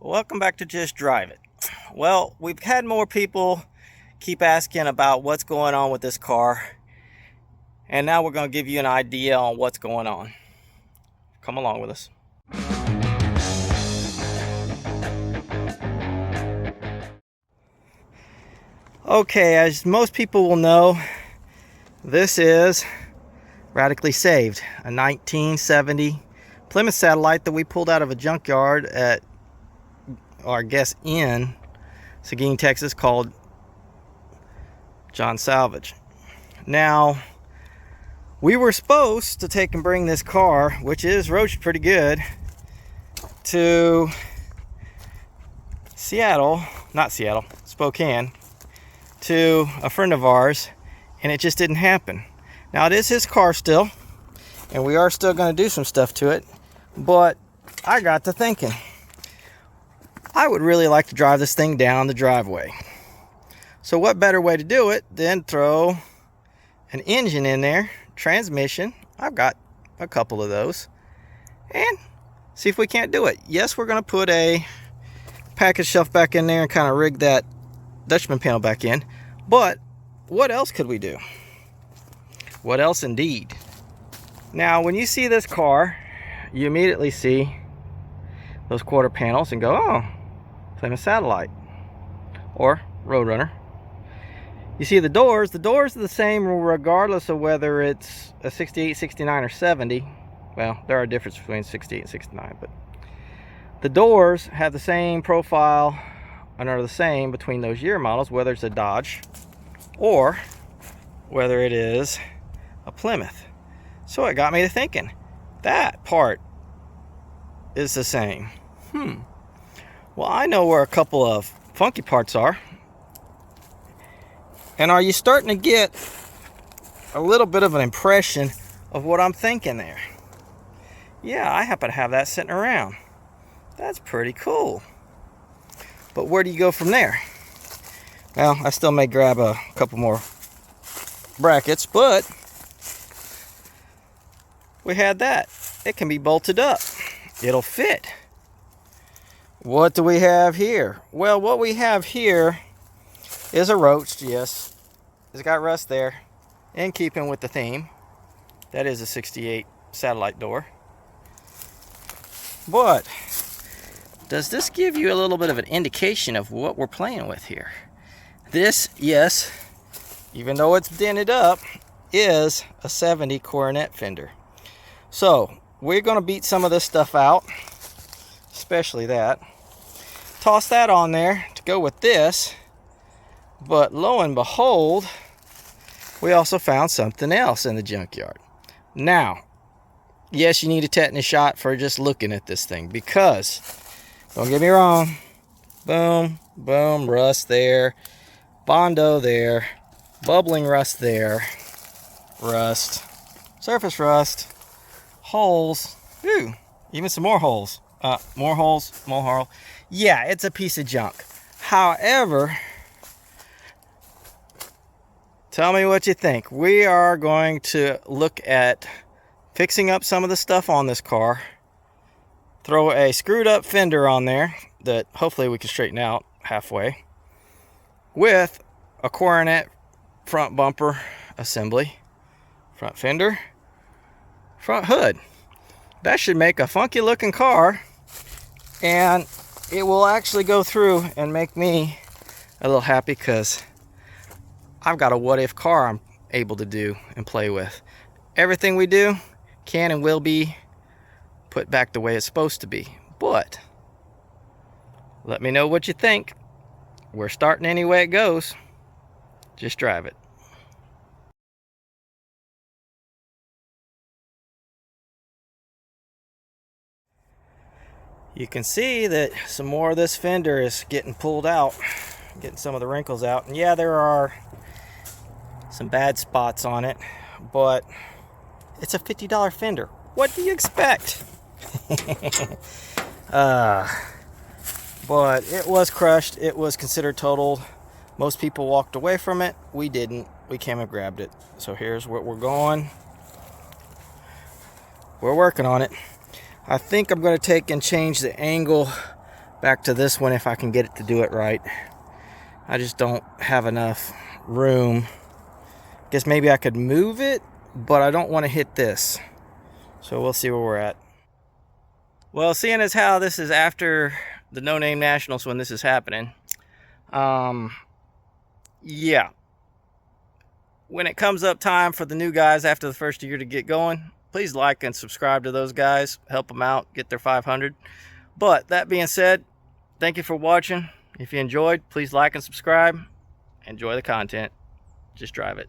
Welcome back to Just Drive It. Well, we've had more people keep asking about what's going on with this car, and now we're going to give you an idea on what's going on. Come along with us. Okay, as most people will know, this is radically saved, a 1970 Plymouth Satellite that we pulled out of a junkyard at, or I guess in Seguin, Texas, called John Salvage. Now, we were supposed to take and bring this car, which is roached pretty good, to Spokane, to a friend of ours, and it just didn't happen. Now, it is his car still, and we are still going to do some stuff to it, but I got to thinking, I would really like to drive this thing down the driveway. So what better way to do it than throw an engine in there, transmission, I've got a couple of those, and see if we can't do it. Yes, we're going to put a package shelf back in there and kind of rig that Dutchman panel back in, but what else could we do? What else indeed? Now, when you see this car, you immediately see those quarter panels and go, oh, Plymouth Satellite or Road Runner. You see the doors are the same regardless of whether it's a 68, 69, or 70. Well, there are differences between 68 and 69, but the doors have the same profile and are the same between those year models, whether it's a Dodge or whether it is a Plymouth. So it got me to thinking, that part is the same. Well, I know where a couple of funky parts are. And are you starting to get a little bit of an impression of what I'm thinking there? Yeah, I happen to have that sitting around. That's pretty cool. But where do you go from there? Well, I still may grab a couple more brackets, but we had that. It can be bolted up. It'll fit. What do we have here? Well, what we have here is a roached, yes. It's got rust there, in keeping with the theme. That is a 68 Satellite door. But does this give you a little bit of an indication of what we're playing with here? This, yes, even though it's dented up, is a 70 Coronet fender. So we're going to beat some of this stuff out, especially that. Toss that on there to go with this. But lo and behold, we also found something else in the junkyard. Now, yes, you need a tetanus shot for just looking at this thing, because, don't get me wrong, boom, boom, rust there, Bondo there, bubbling rust there, rust, surface rust, holes, ooh, even some more holes, more holes. Yeah, it's a piece of junk. However, tell me what you think. We are going to look at fixing up some of the stuff on this car, throw a screwed up fender on there that hopefully we can straighten out halfway, with a Coronet front bumper assembly, front fender, front hood. That should make a funky looking car, and it will actually go through and make me a little happy, because I've got a what if car I'm able to do and play with. Everything we do can and will be put back the way it's supposed to be. But let me know what you think. We're starting any way it goes. Just drive it. You can see that some more of this fender is getting pulled out, getting some of the wrinkles out. And yeah, there are some bad spots on it, but it's a $50 fender. What do you expect? But it was crushed. It was considered totaled. Most people walked away from it. We didn't. We came and grabbed it. So here's what we're going. We're working on it. I think I'm going to take and change the angle back to this one if I can get it to do it right. I just don't have enough room. Guess maybe I could move it, but I don't want to hit this. So we'll see where we're at. Well, seeing as how this is after the No Name Nationals when this is happening, yeah. When it comes up time for the new guys after the first year to get going, please like and subscribe to those guys. Help them out, get their 500. But that being said, thank you for watching. If you enjoyed, please like and subscribe. Enjoy the content. Just drive it.